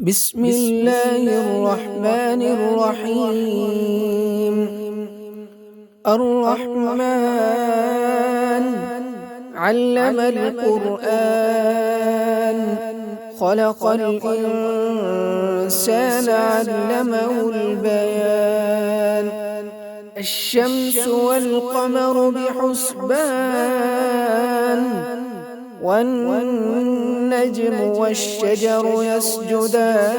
بسم الله الرحمن الرحيم. الرحمن علم القرآن، خلق الإنسان علمه البيان. الشمس والقمر بحسبان، والنجم والشجر يسجدان.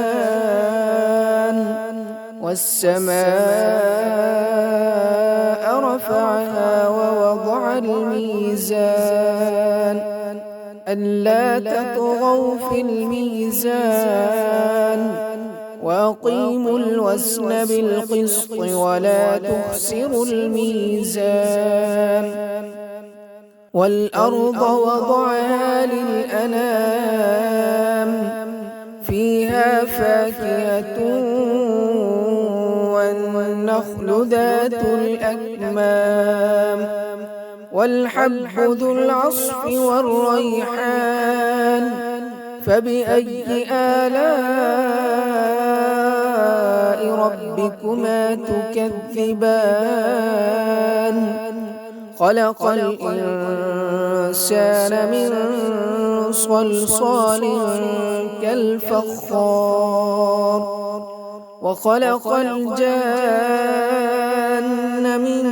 والسماء رفعها ووضع الميزان، ألا تطغوا في الميزان، وأقيموا الوزن بالقسط ولا تخسروا الميزان. والأرض وضعها للأنام، فيها فاكهة والنخل ذات الأكمام، والحب ذو العصف والريحان. فبأي آلاء ربكما تكذبان؟ خلق الإنسان من صلصال كالفخار، وخلق الجان من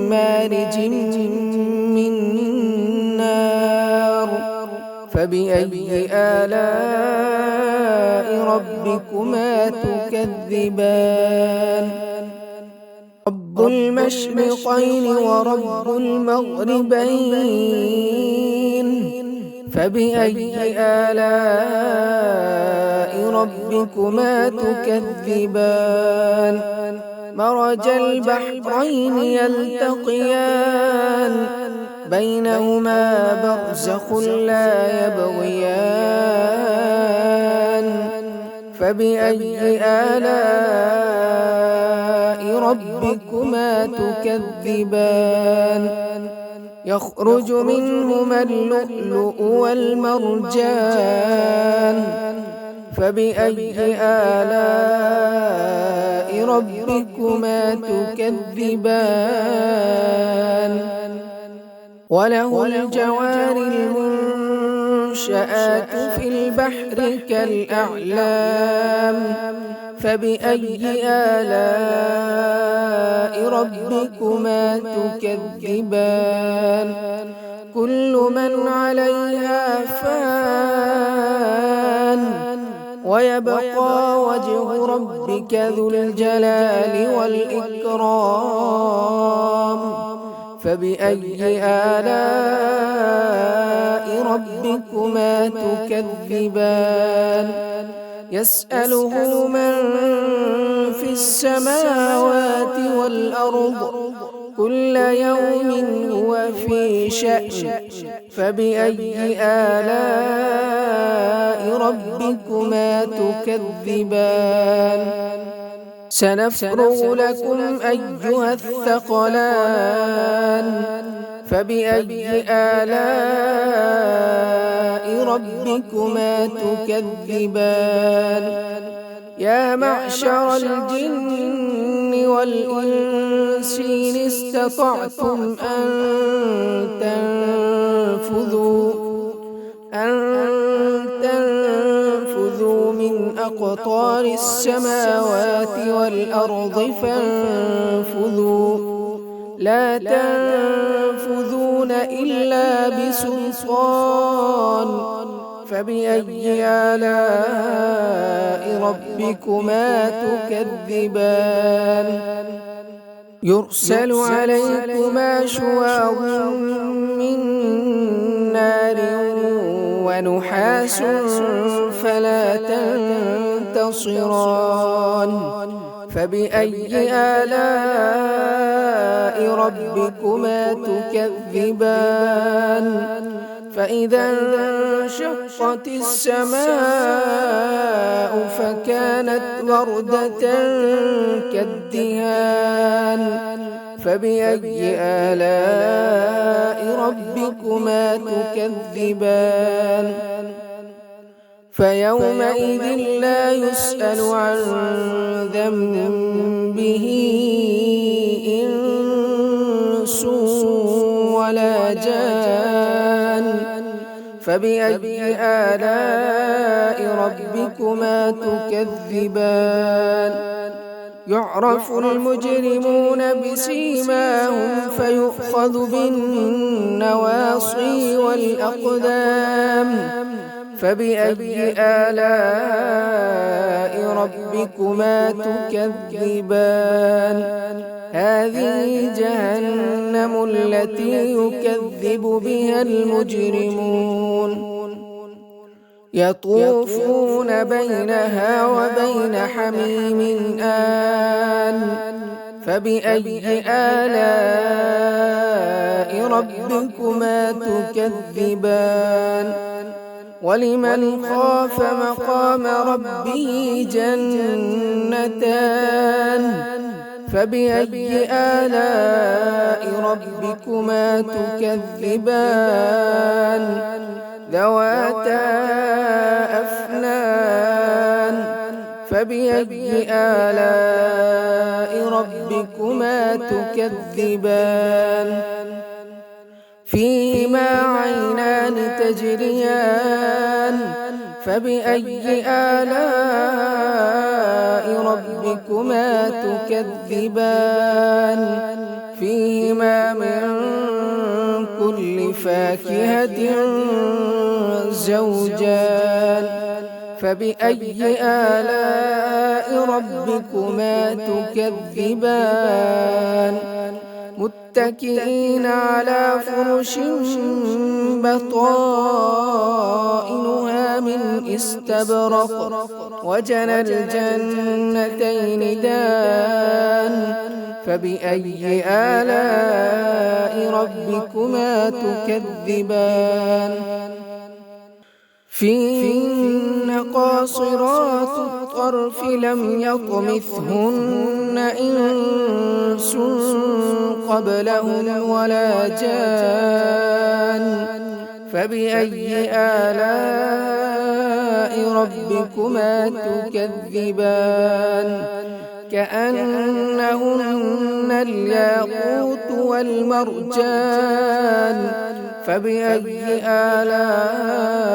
مارج من نار. فبأي آلاء ربكما تكذبان؟ رب المشرقين ورب المغربين، فبأي آلاء ربكما تكذبان؟ مرج البحرين يلتقيان، بينهما برزخ لا يبغيان. فبأي آلاء ربكما تكذبان؟ يخرج منهما اللؤلؤ والمرجان. فبأي آلاء ربكما تكذبان؟ وله الجوار المنشآت في البحر كالأعلام. فبأي آلاء ربكما تكذبان؟ كل من عليها فان، ويبقى وجه ربك ذو الجلال والإكرام. فبأي آلاء ربكما تكذبان؟ يسأله من في السماوات والأرض، كل يوم هو في شأن. فبأي آلاء ربكما تكذبان؟ سنفرغ لكم أيها الثقلان. فبأي آلاء ربكما تكذبان؟ يا معشر الجن والإنس إن استطعتم أن تنفذوا من أقطار السماوات والأرض فانفذوا، لا تنفذون إلا بسلطان. فبأي آلاء ربكما تكذبان؟ يرسل عليكما شواظ من نار ونحاس فلا تنتصران. فبأي آلاء ربكما تكذبان؟ فإذا انشقت السماء فكانت وردة كالدهان. فبأي آلاء ربكما تكذبان؟ فيومئذ لا يسأل عن ذنبه إنس ولا جان فبأي آلاء ربكما تكذبان يعرف المجرمون بسيماهم فيؤخذ بالنواصي والأقدام فبأي آلاء ربكما تكذبان هذه جهنم التي يكذب بها المجرمون يطوفون بينها وبين حميم آن فبأي آلاء ربكما تكذبان ولمن خاف مقام ربه جنتان فبأي آلاء ربكما تكذبان ذواتا أفنان فبأي آلاء ربكما تكذبان فيهما عينان تجريان فبأي آلاء ربكما تكذبان فيهما من كل فاكهة زوجان فبأي آلاء ربكما تكذبان متكئين على فرش بطائنها من استبرق وجنى الجنتين دان فبأي آلاء ربكما تكذبان فيهن قاصرات الطرف لم يطمثهن إنس قبلهم ولا جان فبأي آلاء ربكما تكذبان كأنهن الياقوت والمرجان فبأي آلاء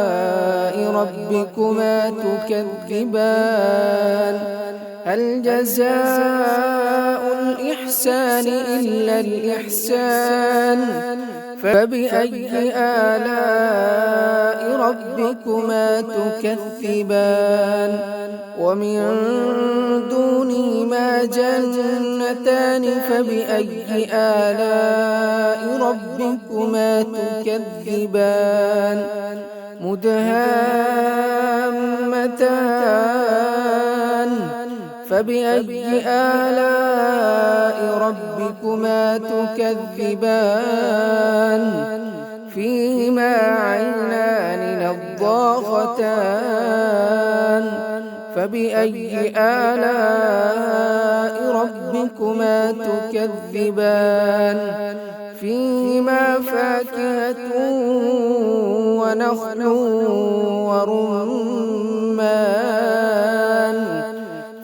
ربكما تكذبان هل جزاء الإحسان إلا الإحسان فبأي آلاء ربكما تكذبان ومن دونهما جنتان فبأي آلاء ربكما تكذبان مدهامتان فبأي آلاء ربكما تكذبان فيهما عينان نضاختان فبأي آلاء ربكما تكذبان فيهما فاكهة ونخل ورمان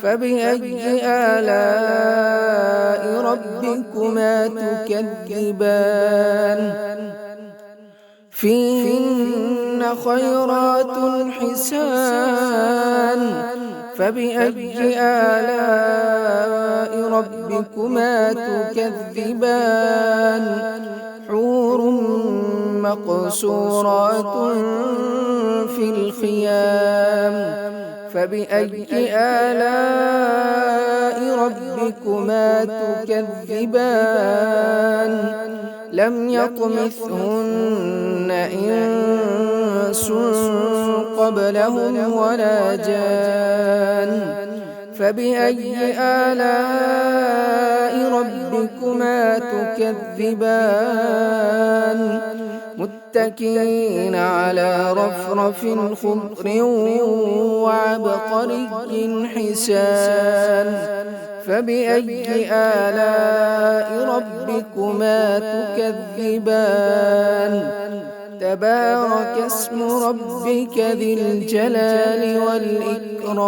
فبأي آلاء ربكما تكذبان فيهن خيرات حسان فبأي آلاء ربكما تكذبان حور مقصورات في الخيام فبأي آلاء ربكما تكذبان لم يطمثهن إنس قبلهم ولا جان فبأي آلاء ربكما تكذبان متكئين على رفرف خضر وعبقري حسان فبأي آلاء ربكما تكذبان تبارك اسم ربك ذي الجلال والإكرام.